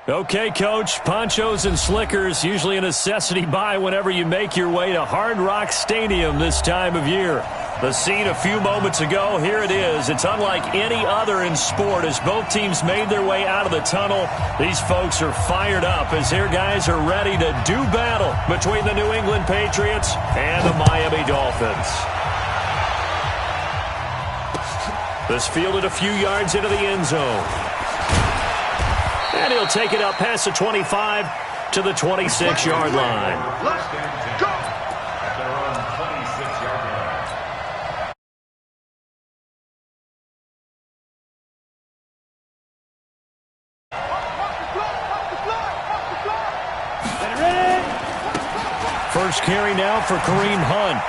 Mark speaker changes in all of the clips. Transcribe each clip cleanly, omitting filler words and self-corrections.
Speaker 1: Okay, Coach, ponchos and slickers, usually a necessity buy whenever you make your way to Hard Rock Stadium this time of year. The scene a few moments ago, here it is. It's unlike any other in sport as both teams made their way out of the tunnel. These folks are fired up as their guys are ready to do battle between the New England Patriots and the Miami Dolphins. This fielded a few yards into the end zone. And he'll take it up past the 25 to the 26-yard line.
Speaker 2: Let's go. They're on 26-yard line.
Speaker 1: First carry now for Kareem Hunt.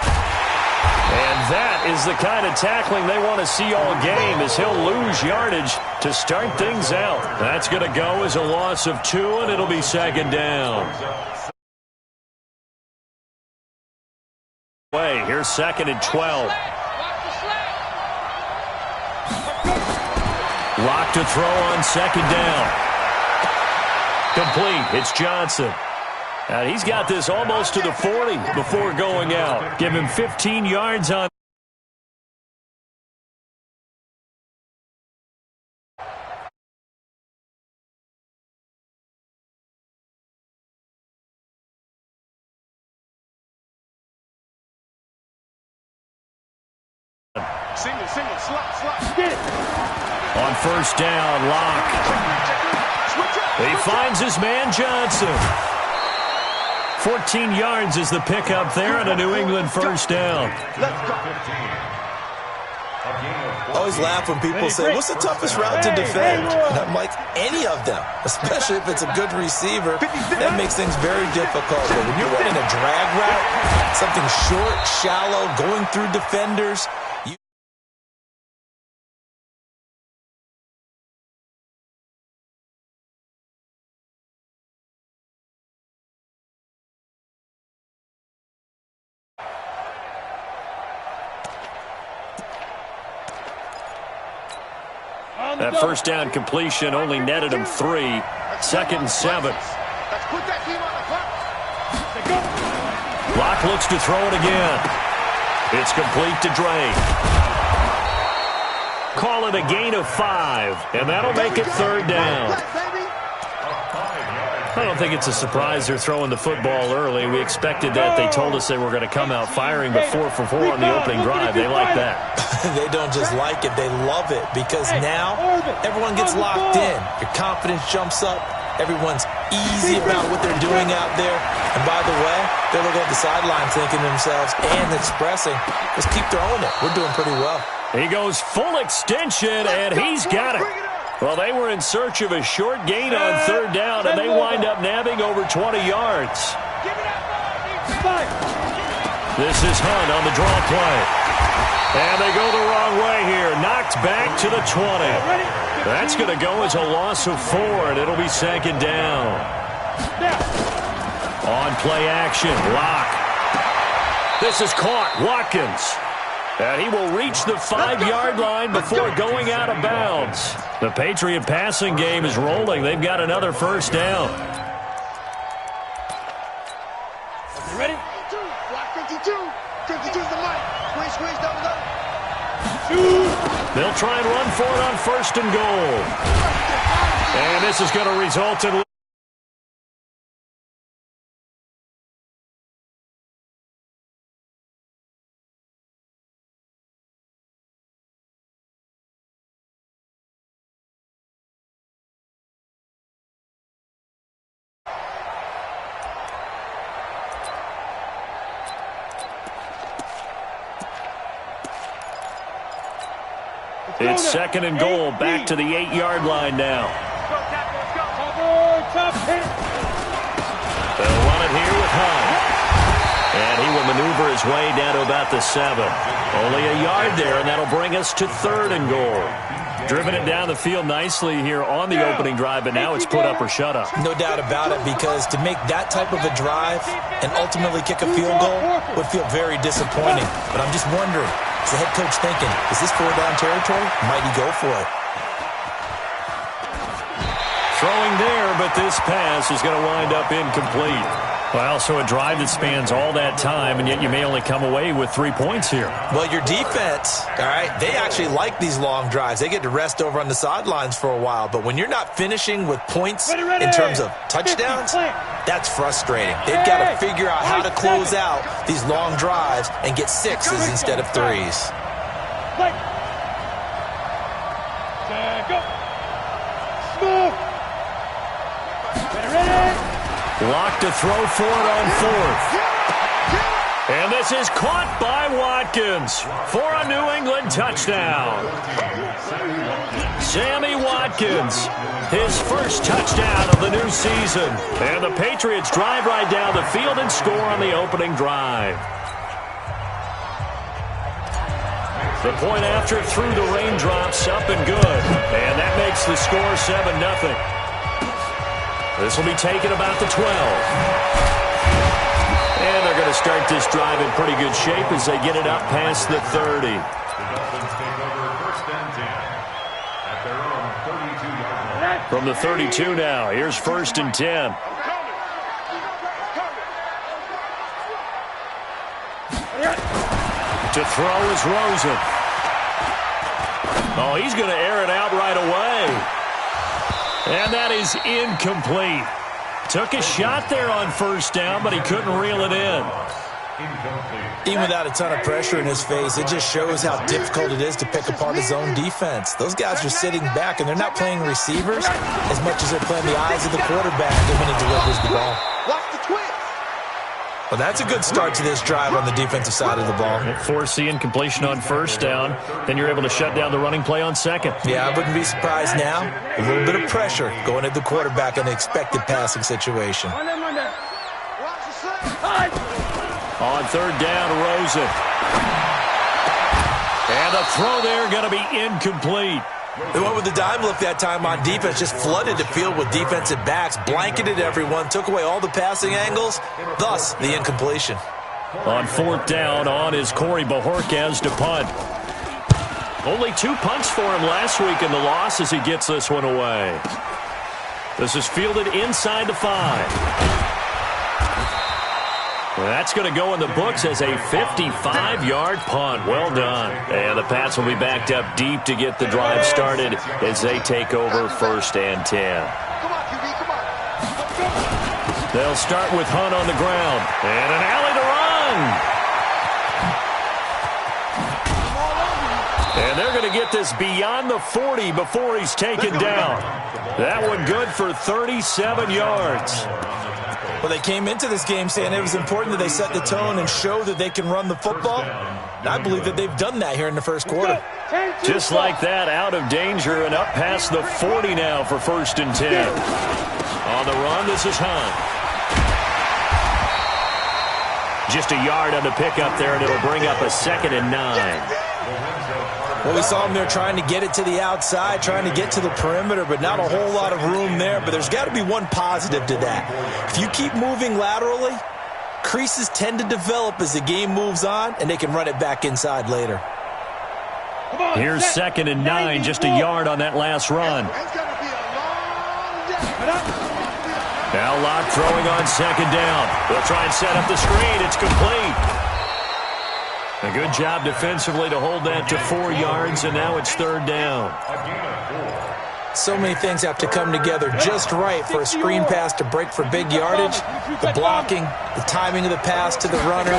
Speaker 1: And that is the kind of tackling they want to see all game as he'll lose yardage to start things out. That's going to go as a loss of 2, and it'll be second down. Here's second and 12. Lock to throw on second down. Complete. It's Johnson. And he's got this almost to the 40 before going out. Give him 15 yards on.
Speaker 2: Single, slot.
Speaker 1: On first down, Lock. He finds his man Johnson. 14 yards is the pickup there and a New England first down.
Speaker 3: I always laugh when people say, what's the toughest route to defend? And I'm like, any of them, especially if it's a good receiver. That makes things very difficult. But when you're running a drag route, something short, shallow, going through defenders,
Speaker 1: that first down completion only netted him 3. Second and 7. Lock looks to throw it again. It's complete to Dre. Call it a gain of 5, and that'll make it third down. I don't think it's a surprise they're throwing the football early. We expected that. They told us they were going to come out firing, but 4 for 4 on the opening drive. They like that.
Speaker 3: They don't just like it, they love it, because now everyone gets locked in. Your confidence jumps up. Everyone's easy about what they're doing out there. And by the way, they're looking at the sideline thinking to themselves and expressing, let's keep throwing it. We're doing pretty well.
Speaker 1: He goes full extension, and he's got it. Well, they were in search of a short gain on third down, and they wind up nabbing over 20 yards. This is Hunt on the draw play. And they go the wrong way here. Knocked back to the 20. That's going to go as a loss of 4, and it'll be second down. On play action, Lock. This is caught. Watkins. And he will reach the 5-yard line before going out of bounds. The Patriot passing game is rolling. They've got another first down.
Speaker 2: You ready? Block 52. 52's the mic. Squeeze, double.
Speaker 1: They'll try and run for it on first and goal. And this is going to result in... It's second and goal, back to the 8-yard line now. They'll run it here with Hunt. And he will maneuver his way down to about the 7. Only a yard there, and that'll bring us to third and goal. Driven it down the field nicely here on the opening drive, but now it's put up or shut up.
Speaker 3: No doubt about it, because to make that type of a drive and ultimately kick a field goal would feel very disappointing. But I'm just wondering, is the head coach thinking, is this 4-down territory? Might he go for it?
Speaker 1: Throwing there, but but this pass is going to wind up incomplete. Well, so a drive that spans all that time, and yet you may only come away with 3 points here.
Speaker 3: Well, your defense, all right, they actually like these long drives. They get to rest over on the sidelines for a while. But when you're not finishing with points in terms of touchdowns, that's frustrating. They've got to figure out how to close out these long drives and get sixes instead of threes.
Speaker 1: Lock to throw for it on fourth. And this is caught by Watkins for a New England touchdown. Sammy Watkins, his first touchdown of the new season. And the Patriots drive right down the field and score on the opening drive. The point after through the raindrops, up and good. And that makes the score 7-0. This will be taken about the 12. And they're going to start this drive in pretty good shape as they get it up past the 30.
Speaker 4: The Dolphins take over first and 10 at their own 32-yard line.
Speaker 1: From the 32 now, here's first and 10. To throw is Rosen. Oh, he's going to air it out right away. And that is incomplete. Took a shot there on first down, but he couldn't reel it in.
Speaker 3: Even without a ton of pressure in his face, it just shows how difficult it is to pick apart his own defense. Those guys are sitting back, and they're not playing receivers as much as they're playing the eyes of the quarterback when he delivers the ball. Well, that's a good start to this drive on the defensive side of the ball.
Speaker 1: Force the incompletion on first down. Then you're able to shut down the running play on second.
Speaker 3: Yeah, I wouldn't be surprised now. A little bit of pressure going at the quarterback in the expected passing situation.
Speaker 1: On third down, Rosen. And the throw there going to be incomplete.
Speaker 3: They went with the dime look that time on defense, just flooded the field with defensive backs, blanketed everyone, took away all the passing angles, thus the incompletion.
Speaker 1: On fourth down, on is Corey Bojorquez to punt. Only 2 punts for him last week in the loss as he gets this one away. This is fielded inside the 5. That's going to go in the books as a 55-yard punt. Well done. And the Pats will be backed up deep to get the drive started as they take over first and 10. They'll start with Hunt on the ground. And an alley to run. And they're going to get this beyond the 40 before he's taken down. That one good for 37 yards.
Speaker 3: Well, they came into this game saying it was important that they set the tone and show that they can run the football. And I believe that they've done that here in the first quarter.
Speaker 1: Just like that, out of danger and up past the 40 now for first and 10. On the run, this is Hunt. Just a yard on the pickup there, and it'll bring up a 2nd and 9.
Speaker 3: Well, we saw him there trying to get it to the outside, trying to get to the perimeter, but not a whole lot of room there. But there's got to be one positive to that. If you keep moving laterally, creases tend to develop as the game moves on, and they can run it back inside later.
Speaker 1: Here's 2nd and 9, just a yard on that last run. Now Locke throwing on 2nd down. They'll try and set up the screen. It's complete. A good job defensively to hold that to 4 yards, and now it's 3rd down.
Speaker 3: So many things have to come together just right for a screen pass to break for big yardage. The blocking, the timing of the pass to the runner,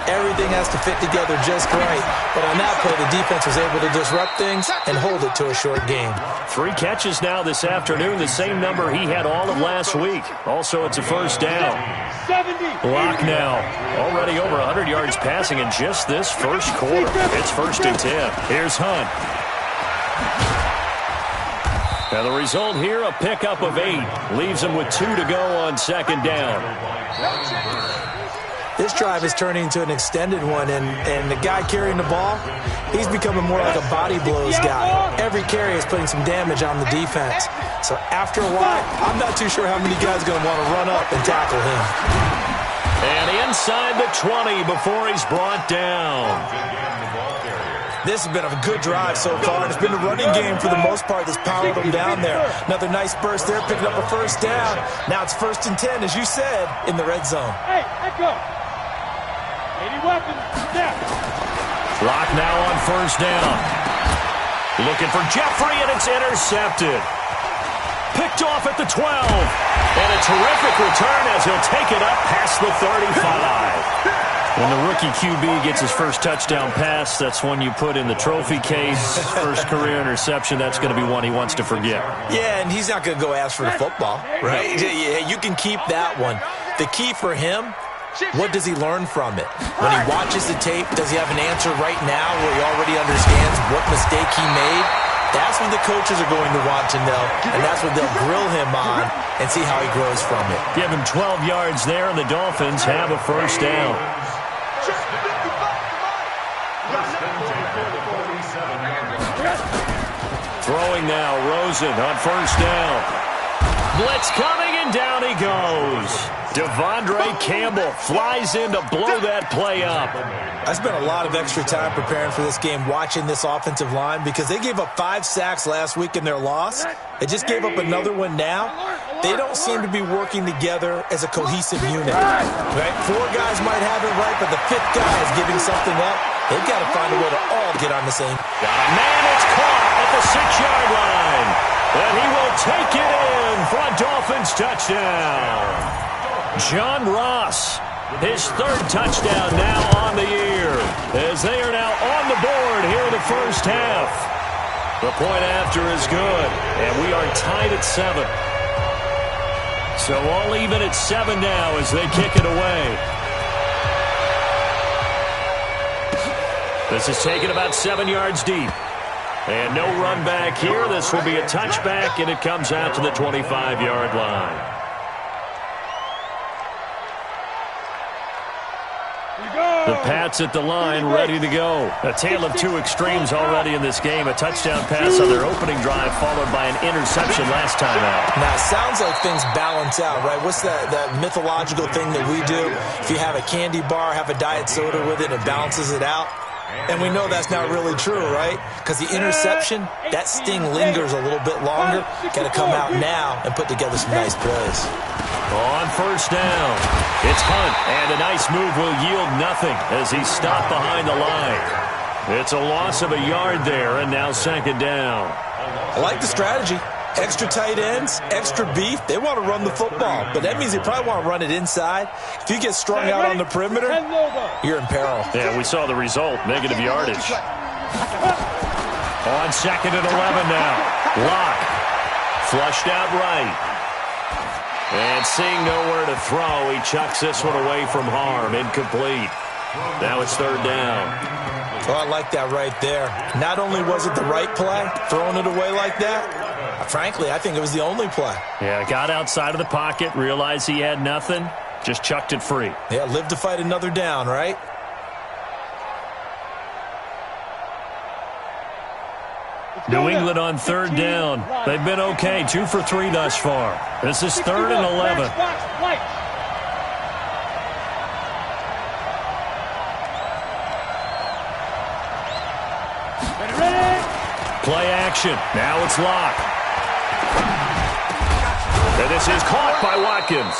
Speaker 3: everything has to fit together just right. But on that play, the defense was able to disrupt things and hold it to a short game.
Speaker 1: 3 catches now this afternoon, the same number he had all of last week. Also, it's a first down. Block now. Already over 100 yards passing in just this first quarter. It's 1st and 10. Here's Hunt. Now the result here, a pickup of 8. Leaves him with 2 to go on 2nd down.
Speaker 3: This drive is turning into an extended one, and the guy carrying the ball, he's becoming more like a body blows guy. Every carry is putting some damage on the defense. So after a while, I'm not too sure how many guys are going to want to run up and tackle him.
Speaker 1: And inside the 20 before he's brought down.
Speaker 3: This has been a good drive so far, and it's been the running game for the most part that's powered them down there. Another nice burst there, picking up a first down. Now it's 1st and 10, as you said, in the red zone.
Speaker 2: Hey, let go. Any weapons, step.
Speaker 1: Clock now on 1st down. Looking for Jeffrey, and it's intercepted. Picked off at the 12. And a terrific return as he'll take it up past the 35. When the rookie QB gets his first touchdown pass, that's one you put in the trophy case. First career interception, that's going to be one he wants to forget.
Speaker 3: Yeah, and he's not going to go ask for the football, right? Yeah, you can keep that one. The key for him, what does he learn from it? When he watches the tape, does he have an answer right now where he already understands what mistake he made? That's what the coaches are going to want to know, and that's what they'll grill him on and see how he grows from it.
Speaker 1: Give him 12 yards there, and the Dolphins have a first down. Throwing now, Rosen on 1st down. Blitz coming, and down he goes. Devondre Campbell flies in to blow that play up.
Speaker 3: I spent a lot of extra time preparing for this game, watching this offensive line, because they gave up 5 sacks last week in their loss. They just gave up another one now. They don't seem to be working together as a cohesive unit. Right? 4 guys might have it right, but the 5th guy is giving something up. They've got to find a way to all get on the same.
Speaker 1: Got a man, it's caught at the 6-yard line. And he will take it in for a Dolphins touchdown. John Ross, his 3rd touchdown now on the year, as they are now on the board here in the first half. The point after is good, and we are tied at 7. So all even at 7 now as they kick it away. This is taken about 7 yards deep. And no run back here. This will be a touchback, and it comes out to the 25-yard line. The Pats at the line, ready to go. A tale of 2 extremes already in this game. A touchdown pass on their opening drive, followed by an interception last time out.
Speaker 3: Now, it sounds like things balance out, right? What's that mythological thing that we do? If you have a candy bar, have a diet soda with it, it balances it out. And we know that's not really true, right? Because the interception, that sting lingers a little bit longer. Got to come out now and put together some nice plays.
Speaker 1: On 1st down, it's Hunt, and a nice move will yield nothing as he's stopped behind the line. It's a loss of a yard there, and now 2nd down.
Speaker 3: I like the strategy. Extra tight ends, extra beef. They want to run the football, but that means they probably want to run it inside. If you get strung out on the perimeter, you're in peril.
Speaker 1: Yeah, we saw the result, negative yardage. On 2nd and 11 now. Lock, flushed out right. And seeing nowhere to throw, he chucks this one away from harm. Incomplete. Now it's 3rd down.
Speaker 3: Well, I like that right there. Not only was it the right play, throwing it away like that, frankly, I think it was the only play.
Speaker 1: Yeah, got outside of the pocket, realized he had nothing, just chucked it free.
Speaker 3: Yeah, live to fight another down, right?
Speaker 1: New England on 3rd down. They've been okay, 2 for 3 thus far. This is 3rd and 11. Play action. Now it's Lock. And this is caught by Watkins.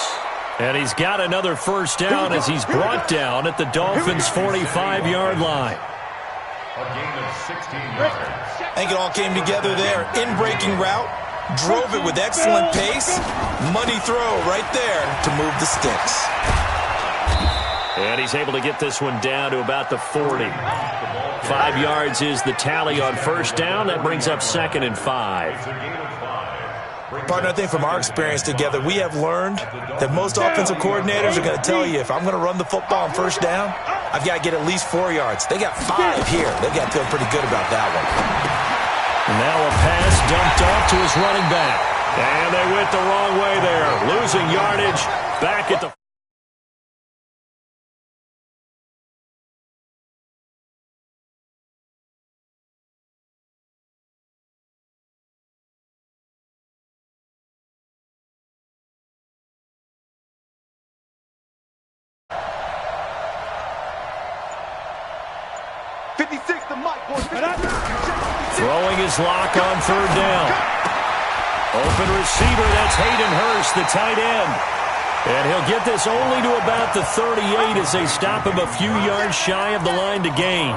Speaker 1: And he's got another first down as he's brought down at the Dolphins' 45-yard line.
Speaker 4: A gain of 16 yards.
Speaker 3: I think it all came together there. In-breaking route. Drove it with excellent pace. Money throw right there to move the sticks.
Speaker 1: And he's able to get this one down to about the 40. 5 yards is the tally on 1st down. That brings up 2nd and 5.
Speaker 3: Partner, I think from our experience together, we have learned that most offensive coordinators are going to tell you, if I'm going to run the football on 1st down, I've got to get at least 4 yards. They got 5 here. They've got to feel pretty good about that one.
Speaker 1: And now a pass dumped off to his running back. And they went the wrong way there. Losing yardage back at the... Throwing his lock on third down. Open receiver, that's Hayden Hurst, the tight end. And he'll get this only to about the 38 as they stop him a few yards shy of the line to gain.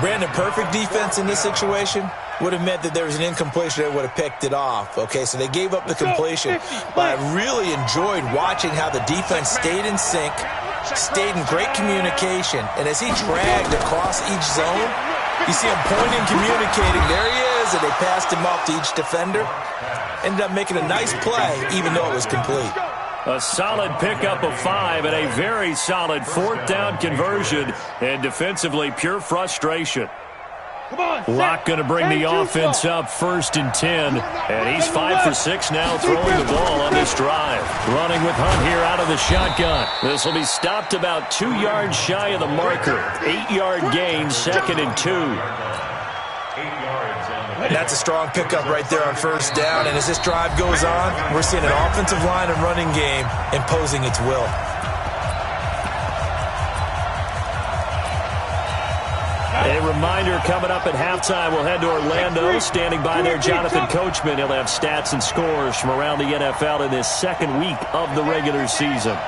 Speaker 3: Brandon, perfect defense in this situation would have meant that there was an incompletion that would have picked it off. Okay, so they gave up the completion. But I really enjoyed watching how the defense stayed in sync, stayed in great communication. And as he dragged across each zone, you see him pointing, communicating. There he is, and they passed him off to each defender. Ended up making a nice play, even though it was complete.
Speaker 1: A solid pickup of 5 and a very solid fourth down conversion. And defensively, pure frustration. Locke going to bring the offense up 1st and 10. And he's 5 for 6 now throwing the ball on this drive. Running with Hunt here out of the shotgun. This will be stopped about 2 yards shy of the marker. 8-yard gain, 2nd and 2.
Speaker 3: That's a strong pickup right there on 1st down. And as this drive goes on, we're seeing an offensive line and running game imposing its will.
Speaker 1: A reminder coming up at halftime, we'll head to Orlando. Standing by there, Jonathan Coachman. He'll have stats and scores from around the NFL in this 2nd week of the regular season.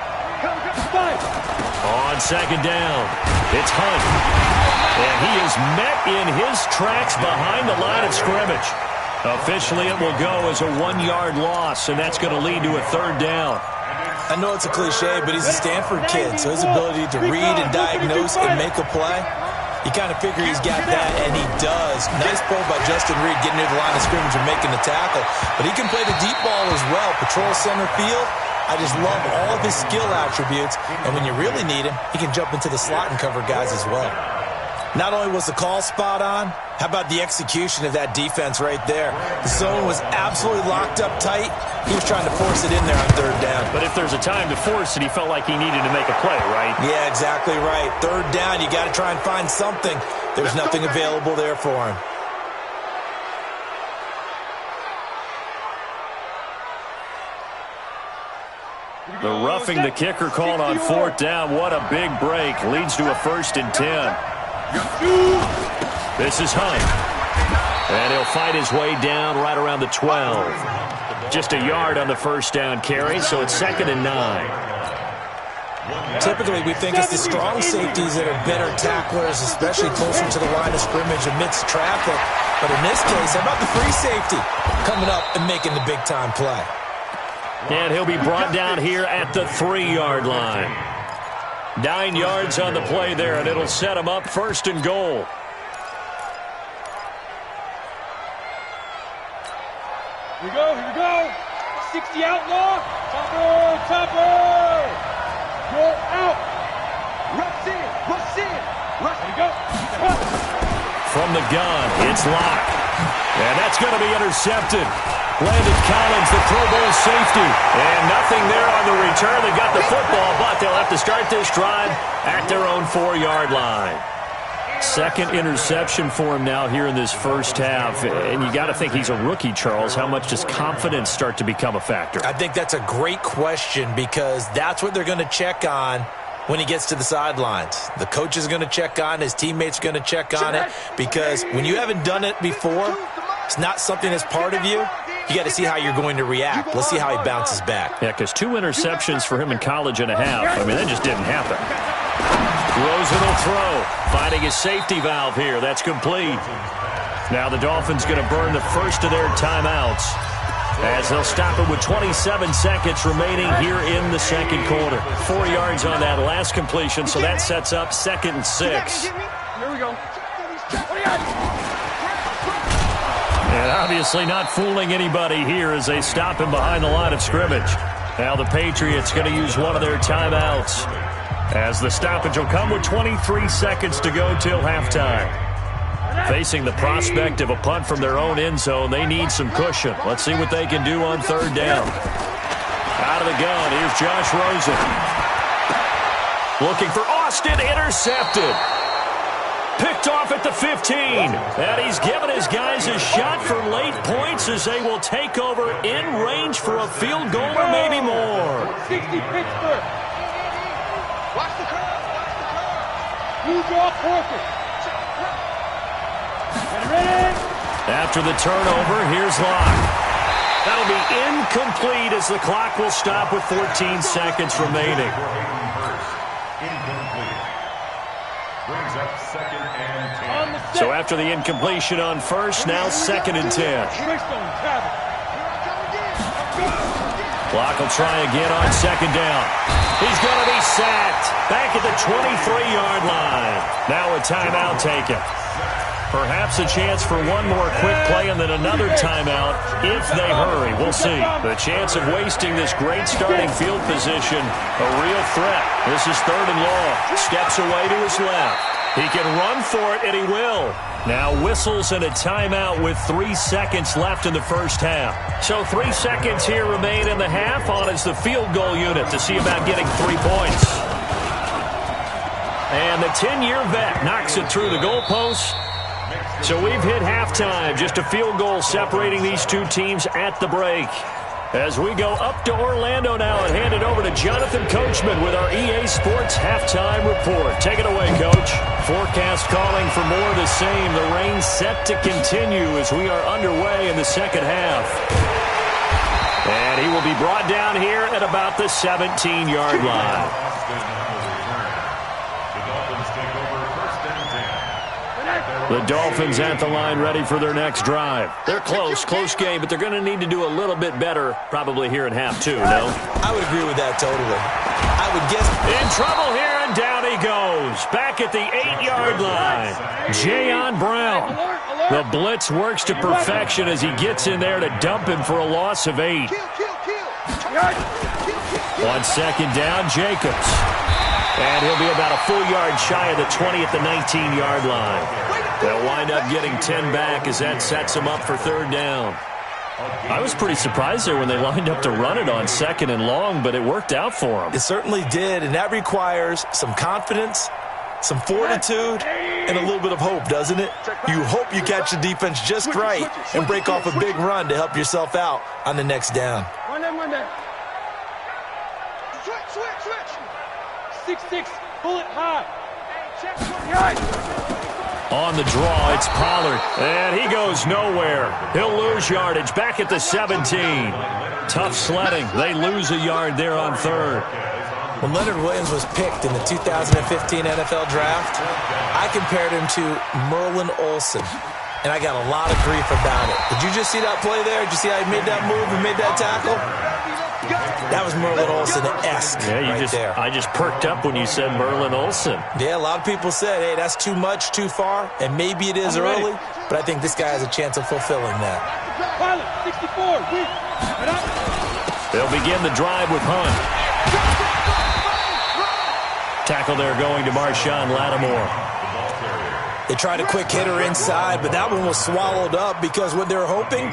Speaker 1: On 2nd down, it's Hunt. And he is met in his tracks behind the line of scrimmage. Officially, it will go as a 1-yard loss, and that's going to lead to a 3rd down.
Speaker 3: I know it's a cliche, but he's a Stanford kid, so his ability to read and diagnose and make a play, you kind of figure he's got that, and he does. Nice pull by Justin Reed getting near the line of scrimmage and making the tackle. But he can play the deep ball as well. Patrol center field. I just love all of his skill attributes. And when you really need him, he can jump into the slot and cover guys as well. Not only was the call spot on, how about the execution of that defense right there? The zone was absolutely locked up tight. He was trying to force it in there on 3rd down.
Speaker 1: But if there's a time to force it, he felt like he needed to make a play, right?
Speaker 3: Yeah, exactly right. 3rd down, you got to try and find something. There's nothing available there for him.
Speaker 1: The roughing the kicker called on 4th down. What a big break. Leads to a 1st and 10. This is Hunt. And he'll fight his way down right around the 12. Just a yard on the 1st down carry, so it's 2nd and 9.
Speaker 3: Typically, we think it's the strong safeties that are better tacklers, especially closer to the line of scrimmage amidst traffic. But in this case, how about the free safety coming up and making the big-time play?
Speaker 1: And he'll be brought down here at the 3-yard line. 9 yards on the play there, and it'll set him up 1st and goal.
Speaker 5: Here we go. 60 outlaw. Topper. You're out. Rush in. Here we go.
Speaker 1: From the gun, it's Locke. And that's going to be intercepted. Landon Collins, the Pro Bowl safety. And nothing there on the return. They got the football, but they'll have to start this drive at their own 4-yard line. 2nd interception for him now here in this 1st half. And you got to think he's a rookie, Charles. How much does confidence start to become a factor?
Speaker 3: I think that's a great question because that's what they're going to check on when he gets to the sidelines. The coach is going to check on, his teammates are going to check on it, because when you haven't done it before, it's not something that's part of you. You got to see how you're going to react. Let's see how he bounces back.
Speaker 1: Yeah, because 2 interceptions for him in college and a half. I mean, that just didn't happen. Rosen will throw, finding his safety valve here. That's complete. Now the Dolphins going to burn the first of their timeouts as they'll stop it with 27 seconds remaining here in the 2nd quarter. 4 yards on that last completion, so that sets up 2nd and 6.
Speaker 5: Here we go.
Speaker 1: And obviously not fooling anybody here as they stop him behind the line of scrimmage. Now the Patriots going to use one of their timeouts as the stoppage will come with 23 seconds to go till halftime. Facing the prospect of a punt from their own end zone, they need some cushion. Let's see what they can do on 3rd down. Out of the gun, here's Josh Rosen. Looking for Austin, intercepted. Picked off at the 15. And he's given his guys a shot for late points as they will take over in range for a field goal or maybe more.
Speaker 5: 60 Pittsburgh.
Speaker 2: Watch the curve.
Speaker 5: Use your forfeit.
Speaker 1: After the turnover, here's Locke. That'll be incomplete as the clock will stop with 14 seconds remaining.
Speaker 4: Brings up 2nd and 10.
Speaker 1: So after the incompletion on first, now 2nd and 10. Clock will try again on 2nd down. He's going to be sacked back at the 23-yard line. Now a timeout taken. Perhaps a chance for one more quick play and then another timeout if they hurry. We'll see. The chance of wasting this great starting field position, a real threat. This is 3rd and long. Steps away to his left. He can run for it, and he will. Now whistles and a timeout with 3 seconds left in the first half. So 3 seconds here remain in the half. On is the field goal unit to see about getting 3 points. And the 10-year vet knocks it through the goalpost. So we've hit halftime. Just a field goal separating these two teams at the break. As we go up to Orlando now and hand it over to Jonathan Coachman with our EA Sports Halftime Report. Take it away, Coach. Forecast calling for more of the same. The rain set to continue as we are underway in the second half. And he will be brought down here at about the 17-yard line. The Dolphins at the line ready for their next drive. They're close game, but they're going to need to do a little bit better probably here in half 2, no?
Speaker 3: I would agree with that totally. I would guess.
Speaker 1: In trouble here, and down he goes. Back at the 8-yard line. Jayon Brown. The blitz works to perfection as he gets in there to dump him for a loss of 8. On 2nd down, Jacobs. And he'll be about a full yard shy of the 20 at the 19-yard line. They'll wind up getting 10 back as that sets them up for 3rd down. I was pretty surprised there when they lined up to run it on 2nd and long, but it worked out for them.
Speaker 3: It certainly did, and that requires some confidence, some fortitude, and a little bit of hope, doesn't it? You hope you catch the defense just right and break off a big run to help yourself out on the next down.
Speaker 5: One down. Switch. 6-6, bullet high. Check 20
Speaker 1: On the draw, it's Pollard, and he goes nowhere. He'll lose yardage back at the 17. Tough sledding. They lose a yard there on 3rd.
Speaker 3: When Leonard Williams was picked in the 2015 NFL Draft, I compared him to Merlin Olsen, and I got a lot of grief about it. Did you just see that play there? Did you see how he made that move and made that tackle? That was Merlin Olsen-esque there.
Speaker 1: I just perked up when you said Merlin Olsen.
Speaker 3: Yeah, a lot of people said, hey, that's too much, too far, and maybe it is early, but I think this guy has a chance of fulfilling that.
Speaker 5: Pilot, 64,
Speaker 1: They'll begin the drive with Hunt. Tackle there going to Marshawn Lattimore.
Speaker 3: They tried a quick hitter inside, but that one was swallowed up because what they're hoping,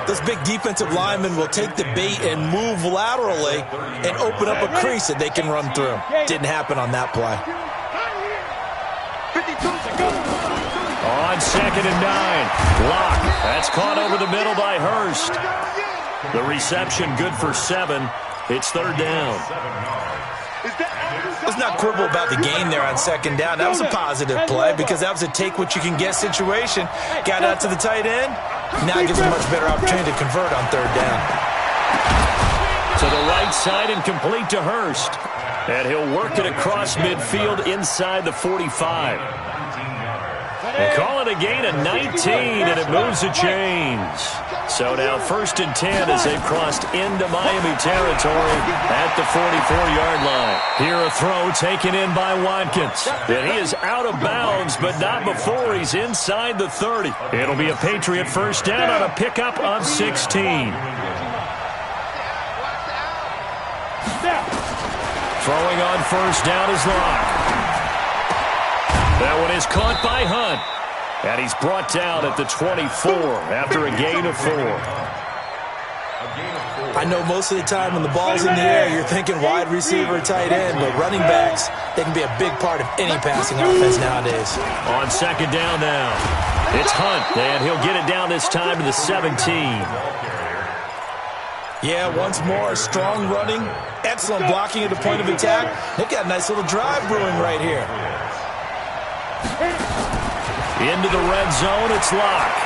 Speaker 3: this big defensive lineman will take the bait and move laterally and open up a crease that they can run through. Didn't happen on that play.
Speaker 1: On 2nd and 9, Locke. That's caught over the middle by Hurst. The reception good for 7. It's 3rd down.
Speaker 3: Let's not quibble about the gain there on 2nd down. That was a positive play because that was a take-what-you-can-get situation. Got out to the tight end. Now it gives a much better opportunity to convert on 3rd down.
Speaker 1: To the right side and complete to Hurst. And he'll work it across midfield inside the 45. They call it a gain of 19, and it moves the chains. So now 1st and 10 as they've crossed into Miami territory at the 44-yard line. Here a throw taken in by Watkins. And he is out of bounds, but not before he's inside the 30. It'll be a Patriot 1st down on a pickup of 16. Throwing on 1st down is Locke. That one is caught by Hunt. And he's brought down at the 24 after a gain of 4.
Speaker 3: I know most of the time when the ball's in the air, you're thinking wide receiver, tight end, but running backs, they can be a big part of any passing offense nowadays.
Speaker 1: On 2nd down now, it's Hunt, and he'll get it down this time to the 17.
Speaker 3: Yeah, once more, strong running, excellent blocking at the point of attack. They've got a nice little drive brewing right here.
Speaker 1: Into the red zone, it's Locke.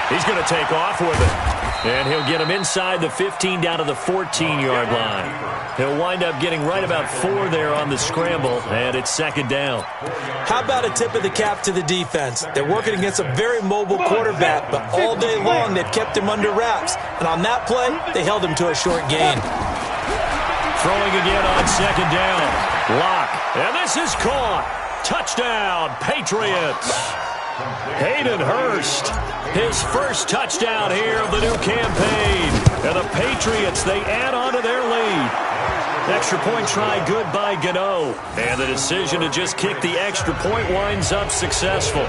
Speaker 1: He's going to take off with it. And he'll get him inside the 15 down to the 14-yard line. He'll wind up getting right about 4 there on the scramble, and it's second down.
Speaker 3: How about a tip of the cap to the defense? They're working against a very mobile quarterback, but all day long they've kept him under wraps. And on that play, they held him to a short gain.
Speaker 1: Throwing again on second down. Locke. And this is caught. Touchdown, Patriots. Hayden Hurst, his first touchdown here of the new campaign. And the Patriots, they add on to their lead. Extra point try good by Gano. And the decision to just kick the extra point winds up successful.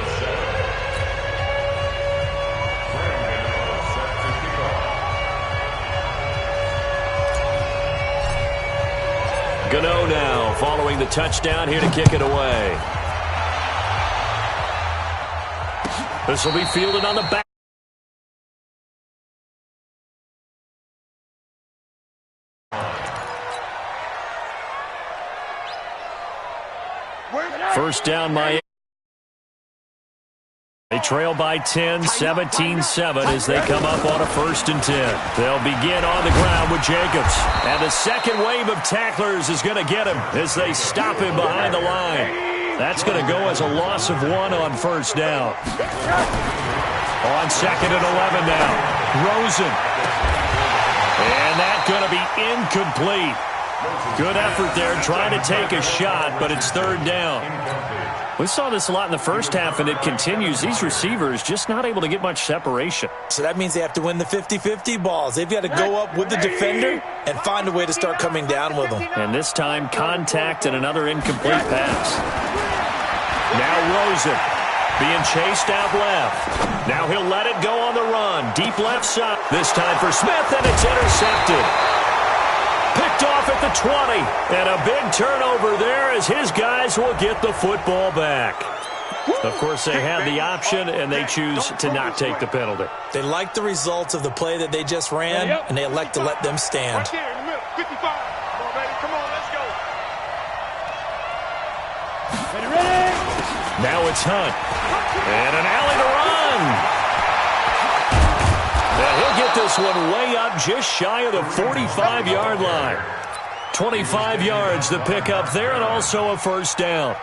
Speaker 1: Gano now following the touchdown here to kick it away. This will be fielded on the back. First down, Miami. They trail by 10, 17-7 as they come up on a 1st and 10. They'll begin on the ground with Jacobs. And the second wave of tacklers is going to get him as they stop him behind the line. That's going to go as a loss of 1 on first down. On second and 11 now. Rosen. And that's going to be incomplete. Good effort there trying to take a shot, but it's third down. We saw this a lot in the first half, and it continues. These receivers just not able to get much separation.
Speaker 3: So that means they have to win the 50-50 balls. They've got to go up with the defender and find a way to start coming down with them.
Speaker 1: And this time, contact and another incomplete pass. Now Rosen being chased out left. Now he'll let it go on the run. Deep left side. This time for Smith, and it's intercepted. Picked off at the 20. And a big turnover there as his guys will get the football back. Of course, they have the option, and they choose to not take the penalty.
Speaker 3: They like the results of the play that they just ran, and they elect to let them stand.
Speaker 2: Right there in the middle, 55. Come on, baby. Come on, let's go.
Speaker 5: Ready?
Speaker 1: Now it's Hunt. And an alley to run. And he'll get this one way up just shy of the 45-yard line. 25 yards to pick up there, and also a first down.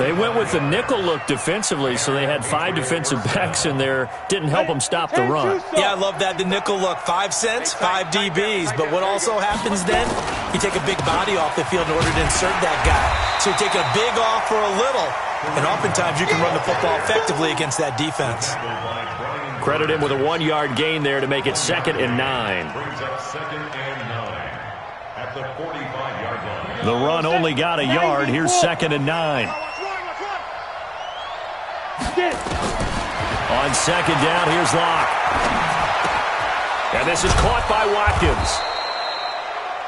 Speaker 1: They went with the nickel look defensively, so they had 5 defensive backs in there. Didn't help them stop the run.
Speaker 3: Yeah, I love that, the nickel look. 5 cents, 5 DBs. But what also happens then, you take a big body off the field in order to insert that guy. So you take a big off for a little, and oftentimes you can run the football effectively against that defense.
Speaker 1: Credit him with a 1-yard gain there to make it 2nd and 9.
Speaker 4: Brings up 2nd and 9 at the 45-yard line.
Speaker 1: The run only got a yard. Here's 2nd and 9. On second down, here's Locke. And this is caught by Watkins.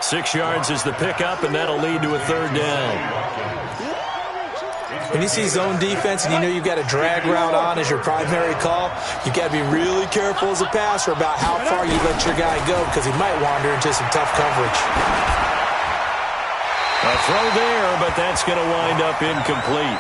Speaker 1: 6 yards is the pickup, and that'll lead to a third down.
Speaker 3: When you see zone defense and you know you've got a drag route on as your primary call, you've got to be really careful as a passer about how far you let your guy go because he might wander into some tough coverage.
Speaker 1: A throw there, but that's going to wind up incomplete.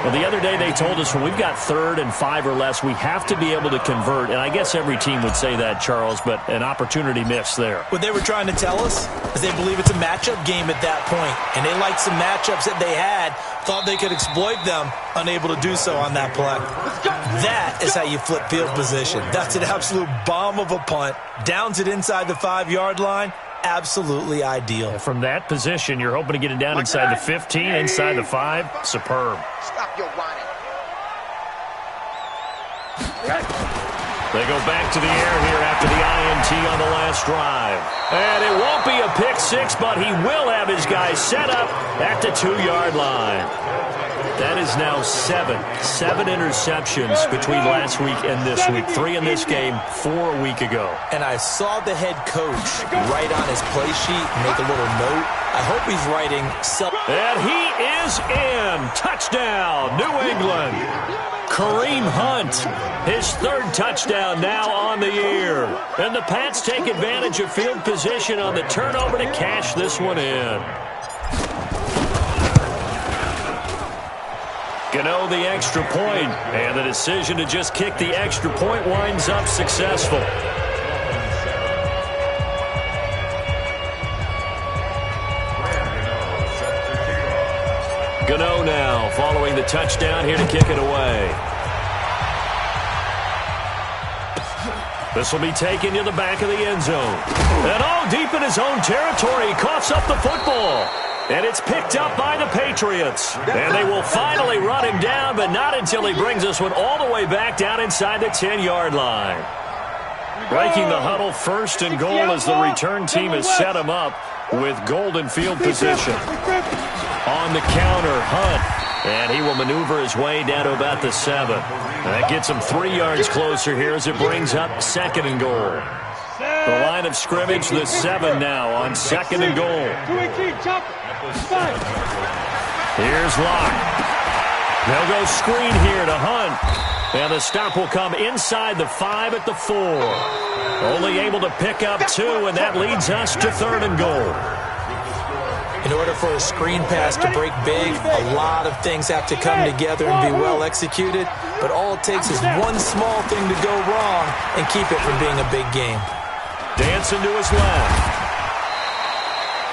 Speaker 1: Well, the other day they told us when we've got 3rd and 5 or less, we have to be able to convert. And I guess every team would say that, Charles, but an opportunity missed there.
Speaker 3: What they were trying to tell us is they believe it's a matchup game at that point. And they liked some matchups that they had, thought they could exploit them, unable to do so on that play. That is how you flip field position. That's an absolute bomb of a punt. Downs it inside the 5-yard line. Absolutely ideal.
Speaker 1: From that position, you're hoping to get it down inside the 15, inside the 5. Superb.
Speaker 2: Stop your whining.
Speaker 1: They go back to the air here after the INT on the last drive. And it won't be a pick 6, but he will have his guys set up at the 2-yard line. That is now 7 interceptions between last week and this week. 3 in this game, 4 a week ago.
Speaker 3: And I saw the head coach write on his play sheet, make a little note. I hope he's writing
Speaker 1: And he is in. Touchdown, New England. Kareem Hunt, his 3rd touchdown now on the year. And the Pats take advantage of field position on the turnover to cash this one in. Gano the extra point, and the decision to just kick the extra point winds up successful. Gano now following the touchdown here to kick it away. This will be taken to the back of the end zone. And all deep in his own territory, he coughs up the football. And it's picked up by the Patriots. And they will finally run him down, but not until he brings this one all the way back down inside the 10-yard line. Breaking the huddle, first and goal as the return team has set him up with golden field position. On the counter, Hunt. And he will maneuver his way down to about the 7. That gets him 3 yards closer here as it brings up second and goal. The line of scrimmage, the 7 now on second and goal. Here's Locke. They'll go screen here to Hunt. And the stop will come inside the 5 at the 4. Only able to pick up 2, and that leads us to third and goal.
Speaker 3: In order for a screen pass to break big, a lot of things have to come together and be well executed. But all it takes is one small thing to go wrong and keep it from being a big game.
Speaker 1: Dancing to his left.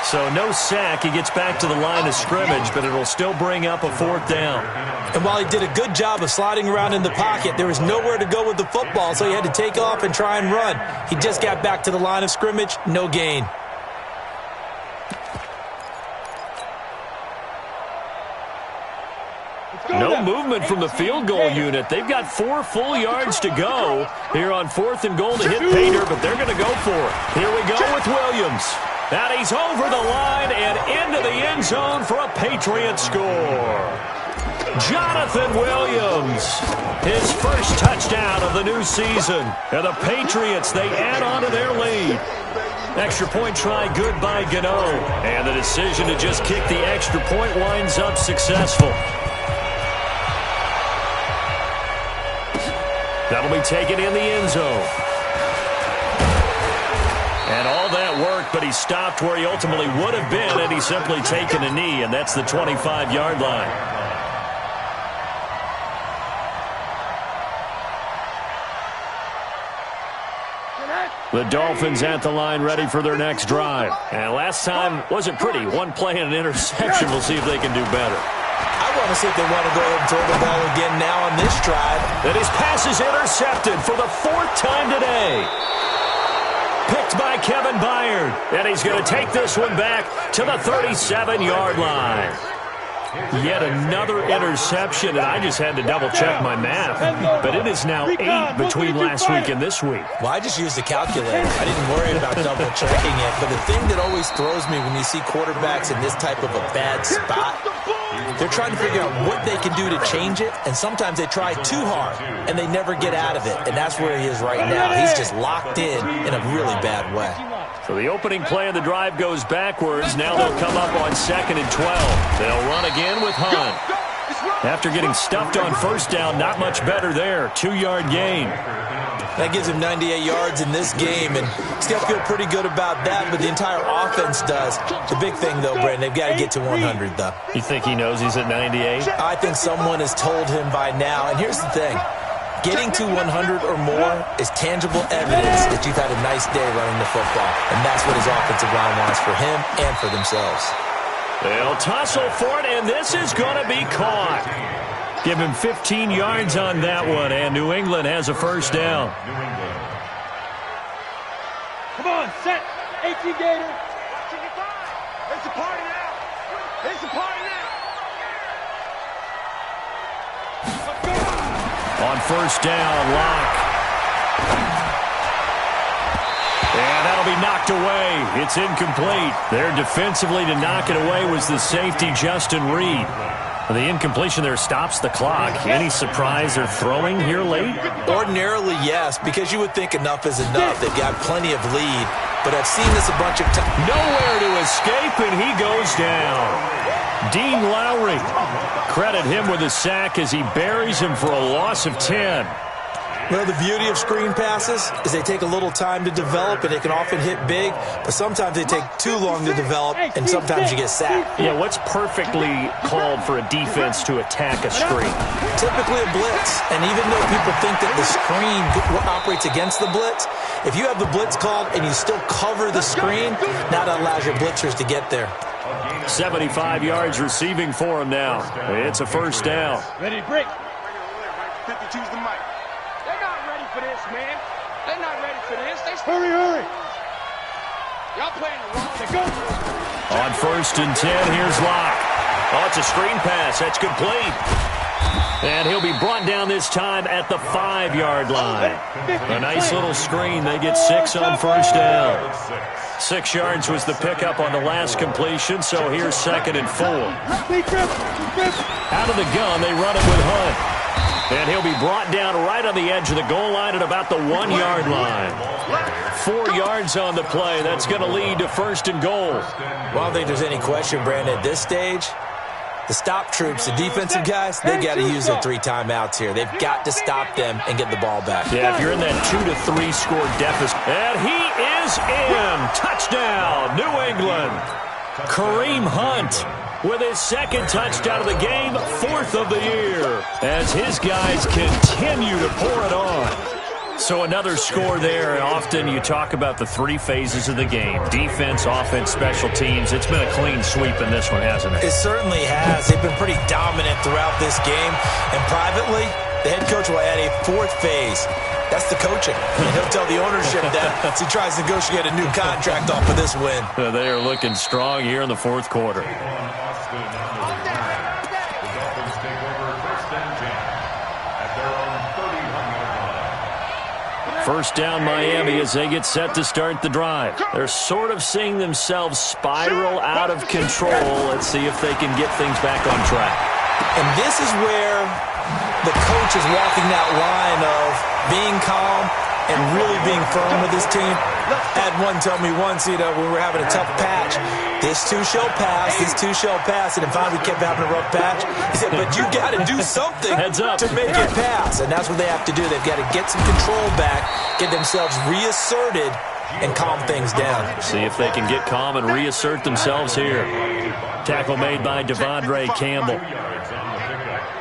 Speaker 1: So no sack. He gets back to the line of scrimmage, but it'll still bring up a 4th down.
Speaker 3: And while he did a good job of sliding around in the pocket, there was nowhere to go with the football, so he had to take off and try and run. He just got back to the line of scrimmage, no gain.
Speaker 1: No movement from the field goal unit. They've got 4 full yards to go here on 4th and goal to hit Pater, but they're going to go for it. Here we go with Williams. And he's over the line and into the end zone for a Patriot score. Jonathan Williams, his first touchdown of the new season. And the Patriots, they add on to their lead. Extra point try good by Gano. And the decision to just kick the extra point winds up successful. That'll be taken in the end zone. And all that work, but he stopped where he ultimately would have been, and he's simply taken a knee, and that's the 25-yard line. The Dolphins at the line ready for their next drive. And last time wasn't pretty. One play and an interception. We'll see if they can do better.
Speaker 3: I want to see if they want to go ahead and throw the ball again now on this drive.
Speaker 1: And his pass is intercepted for the 4th time today. Picked by Kevin Byard. And he's going to take this one back to the 37-yard line. Yet another interception, and I just had to double-check my math. But it is now 8 between last week and this week.
Speaker 3: Well, I just used a calculator. I didn't worry about double-checking it. But the thing that always throws me when you see quarterbacks in this type of a bad spot, they're trying to figure out what they can do to change it, and sometimes they try too hard, and they never get out of it. And that's where he is right now. He's just locked in a really bad way.
Speaker 1: So the opening play of the drive goes backwards. Now they'll come up on 2nd and 12. They'll run again with Hunt. After getting stuffed on first down, not much better there. 2-yard gain.
Speaker 3: That gives him 98 yards in this game, and he's got to feel pretty good about that, but the entire offense does. The big thing, though, Brandon, they've got to get to 100, though.
Speaker 1: You think he knows he's at 98?
Speaker 3: I think someone has told him by now, and here's the thing. Getting to 100 or more is tangible evidence that you've had a nice day running the football, and that's what his offensive line wants for him and for themselves.
Speaker 1: They'll tussle for it, and this is going to be caught. Give him 15 yards on that one, and New England has a first down.
Speaker 5: Come on, set. 18 Gator.
Speaker 2: It's a party now. It's a party now.
Speaker 1: On first down, Locke. And that'll be knocked away. It's incomplete. There defensively to knock it away was the safety, Justin Reed. The incompletion there stops the clock. Any surprise they're throwing here late?
Speaker 3: Ordinarily, yes, because you would think enough is enough. They've got plenty of lead, but I've seen this a bunch of times.
Speaker 1: Nowhere to escape, and he goes down. Dean Lowry. Credit him with a sack as he buries him for a loss of 10.
Speaker 3: Well, the beauty of screen passes is they take a little time to develop, and they can often hit big, but sometimes they take too long to develop, and sometimes you get sacked.
Speaker 1: Yeah, what's perfectly called for a defense to attack a screen?
Speaker 3: Typically a blitz, and even though people think that the screen operates against the blitz, if you have the blitz called and you still cover the screen, now that allows your blitzers to get there.
Speaker 1: 75 yards receiving for him now. It's a first down.
Speaker 5: Ready, break.
Speaker 2: 52's the mic.
Speaker 6: They're not ready for this, man. They're not ready for this.
Speaker 5: Hurry, hurry.
Speaker 6: Y'all playing the wrong.
Speaker 5: They go.
Speaker 1: On 1st and 10, here's Locke. Oh, it's a screen pass. That's complete. And he'll be brought down this time at the 5-yard line. A nice little screen. They get 6 on first down. 6 yards was the pickup on the last completion, so here's 2nd and 4. Out of the gun, they run it with Hunt. And he'll be brought down right on the edge of the goal line at about the 1-yard line. 4 yards on the play. That's going to lead to 1st and goal.
Speaker 3: Well, I don't think there's any question, Brandon, at this stage, the stop troops, the defensive guys, they got to use their 3 timeouts here. They've got to stop them and get the ball back.
Speaker 1: Yeah, if you're in that 2-3 score deficit. And he is in. Touchdown, New England. Kareem Hunt with his 2nd touchdown of the game, 4th of the year, as his guys continue to pour it on. So another score there. Often you talk about the 3 phases of the game: defense, offense, special teams. It's been a clean sweep in this one, hasn't it?
Speaker 3: It certainly has. They've been pretty dominant throughout this game. And privately, the head coach will add a 4th phase. That's the coaching. And he'll tell the ownership that as he tries to negotiate a new contract off of this win.
Speaker 1: They are looking strong here in the 4th quarter. First down, Miami, as they get set to start the drive. They're sort of seeing themselves spiral out of control. Let's see if they can get things back on track.
Speaker 3: And this is where the coach is walking that line of being calm and really being firm with his team. Had one tell me once, we were having a tough patch. This too shall pass, this too shall pass. And then finally we kept having a rough patch. He said, but you got to do something to make it pass. And that's what they have to do. They've got to get some control back, get themselves reasserted, and calm things down.
Speaker 1: See if they can get calm and reassert themselves here. Tackle made by Devondre Campbell.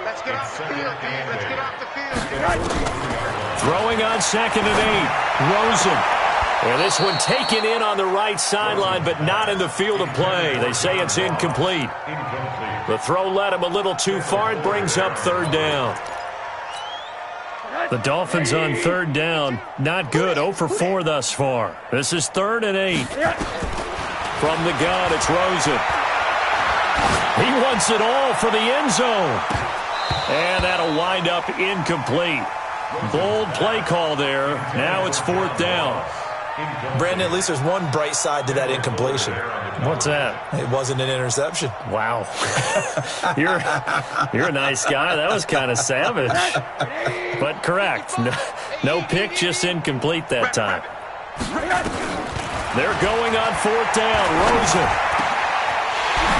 Speaker 2: Let's get off the field, man. Let's get off the field.
Speaker 1: Throwing on 2nd and 8. Rosen. And this one taken in on the right sideline, but not in the field of play. They say it's incomplete. The throw led him a little too far. It brings up 3rd down. The Dolphins on 3rd down. Not good. 0 for 4 thus far. This is 3rd and 8. From the gun, it's Rosen. He wants it all for the end zone. And that'll wind up incomplete. Bold play call there. Now it's 4th down.
Speaker 3: Brandon, at least there's one bright side to that incompletion.
Speaker 1: What's that?
Speaker 3: It wasn't an interception.
Speaker 1: Wow. You're a nice guy. That was kind of savage. But correct. No pick, just incomplete that time. They're going on 4th down. Rosen.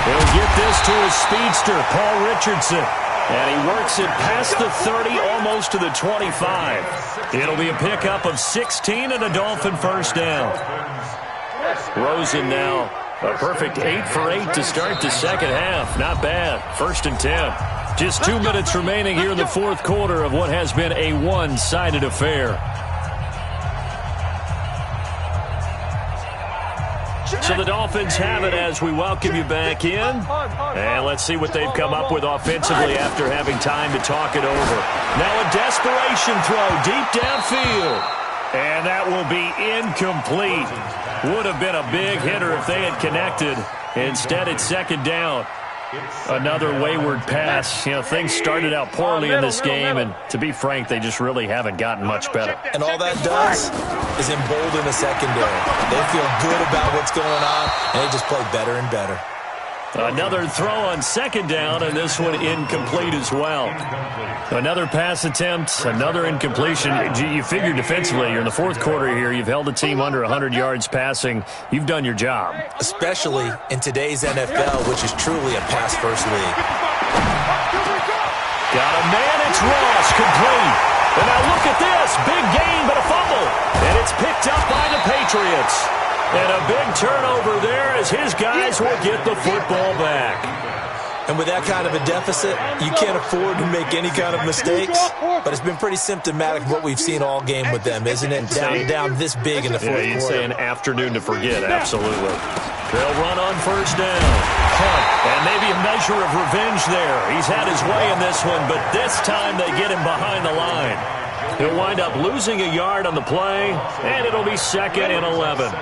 Speaker 1: He'll get this to his speedster, Paul Richardson. And he works it past the 30, almost to the 25. It'll be a pickup of 16 and a Dolphin first down. Rosen now, a perfect 8 for 8 to start the 2nd half. Not bad. 1st and 10. Just 2 minutes remaining here in the 4th quarter of what has been a one-sided affair. So the Dolphins have it as we welcome you back in. And let's see what they've come up with offensively after having time to talk it over. Now a desperation throw deep downfield. And that will be incomplete. Would have been a big hitter if they had connected. Instead, it's 2nd down. Another wayward pass. Things started out poorly in this game, and to be frank, they just really haven't gotten much better.
Speaker 3: And all that does is embolden the secondary. They feel good about what's going on, and they just play better and better.
Speaker 1: Another throw on 2nd down, and this one incomplete as well. Another pass attempt, another incompletion. You figure defensively, you're in the 4th quarter here. You've held a team under 100 yards passing. You've done your job.
Speaker 3: Especially in today's NFL, which is truly a pass-first league.
Speaker 1: Got a man, it's Ross, complete. And now look at this. Big gain, but a fumble. And it's picked up by the Patriots. And a big turnover there as his guys will get the football back.
Speaker 3: And with that kind of a deficit, you can't afford to make any kind of mistakes. But it's been pretty symptomatic of what we've seen all game with them, isn't it? Down this big in the fourth quarter.
Speaker 1: You'd say an afternoon to forget, absolutely. They'll run on first down. Punt, and maybe a measure of revenge there. He's had his way in this one, but this time they get him behind the line. He'll wind up losing a yard on the play, and it'll be 2nd and 11.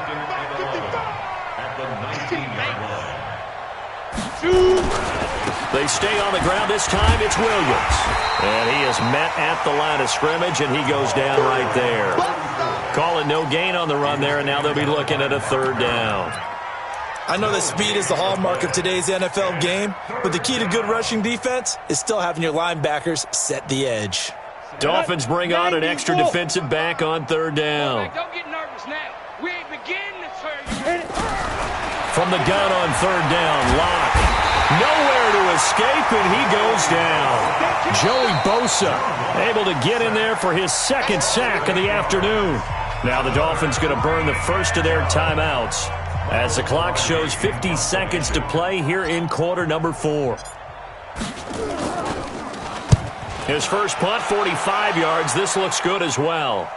Speaker 1: They stay on the ground. This time it's Williams. And he is met at the line of scrimmage, and he goes down right there. Call it no gain on the run there, and now they'll be looking at a 3rd down.
Speaker 3: I know that speed is the hallmark of today's NFL game, but the key to good rushing defense is still having your linebackers set the edge.
Speaker 1: Dolphins bring on an extra defensive back on 3rd down.
Speaker 6: Don't get nervous now. We ain't beginning to turn you.
Speaker 1: From the gun on 3rd down, Locke. Nowhere to escape, and he goes down. Joey Bosa able to get in there for his 2nd sack of the afternoon. Now the Dolphins going to burn the first of their timeouts as the clock shows 50 seconds to play here in quarter number 4. His first punt, 45 yards. This looks good as well.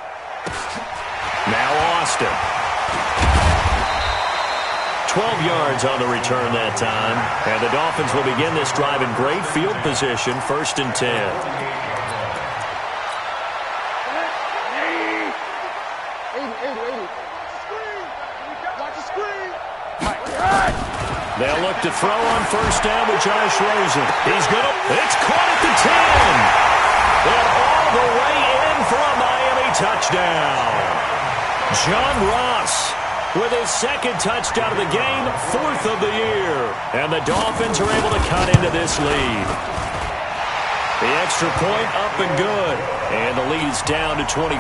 Speaker 1: Now Austin. 12 yards on the return that time. And the Dolphins will begin this drive in great field position, 1st and 10. They'll look to throw on 1st down with Josh Rosen. He's going to... It's caught at the 10. And all the way in for a Miami touchdown. John Ross with his 2nd touchdown of the game, 4th of the year. And the Dolphins are able to cut into this lead. The extra point up and good. And the lead is down to 24.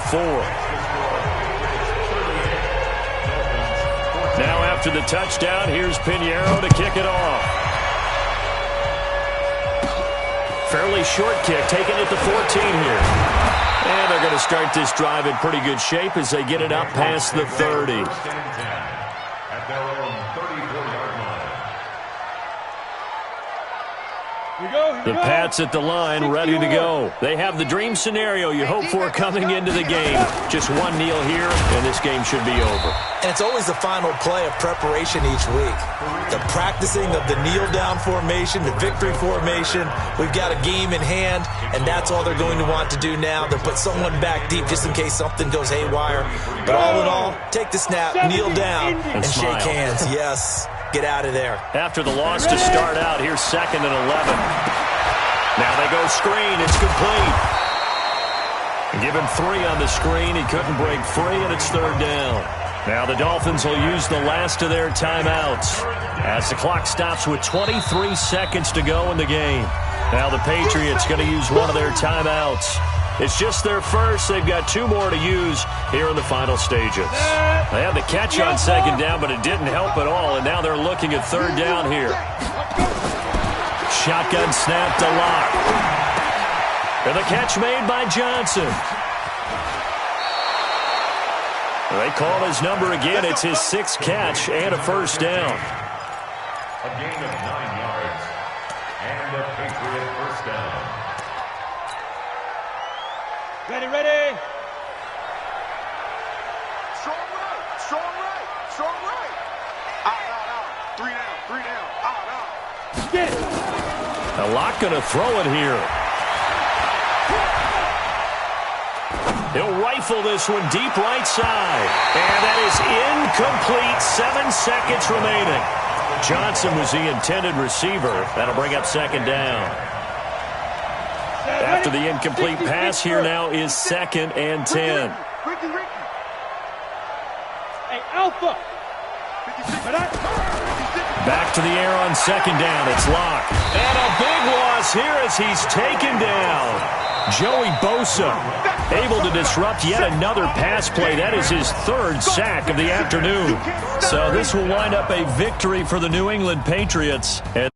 Speaker 1: Now after the touchdown, here's Pinheiro to kick it off. Fairly short kick, taking it to 14 here. And they're going to start this drive in pretty good shape as they get it up past the 30.
Speaker 4: At their own 34-yard line.
Speaker 1: The Pats at the line, ready to go. They have the dream scenario you hope for coming into the game. Just one kneel here, and this game should be over.
Speaker 3: And it's always the final play of preparation each week. The practicing of the kneel-down formation, the victory formation. We've got a game in hand, and that's all they're going to want to do now. They'll put someone back deep just in case something goes haywire. But all in all, take the snap, kneel down, and shake hands. Yes. Get out of there.
Speaker 1: After the loss to start out, here's 2nd and 11. Now they go screen. It's complete. Give him 3 on the screen. He couldn't break free, and it's 3rd down. Now the Dolphins will use the last of their timeouts as the clock stops with 23 seconds to go in the game. Now the Patriots going to use one of their timeouts. It's just their first. They've got 2 more to use here in the final stages. They had the catch on 2nd down, but it didn't help at all, and now they're looking at 3rd down here. Shotgun snap to Locke. And the catch made by Johnson. They call his number again. It's his 6th catch and a 1st down.
Speaker 4: A gain of 9 yards and a Patriot 1st down.
Speaker 5: Ready.
Speaker 2: Strong right. Out. 3 down. Out.
Speaker 5: Get it.
Speaker 1: Now Locke going to throw it here. He'll rifle this one deep right side. And that is incomplete. 7 seconds remaining. Johnson was the intended receiver. That'll bring up 2nd down. After the incomplete pass, here now is 2nd and 10.
Speaker 5: Hey, Alpha.
Speaker 1: Back to the air on 2nd down. It's Locke. And a big loss here as he's taken down. Joey Bosa able to disrupt yet another pass play. That is his 3rd sack of the afternoon. So this will wind up a victory for the New England Patriots. And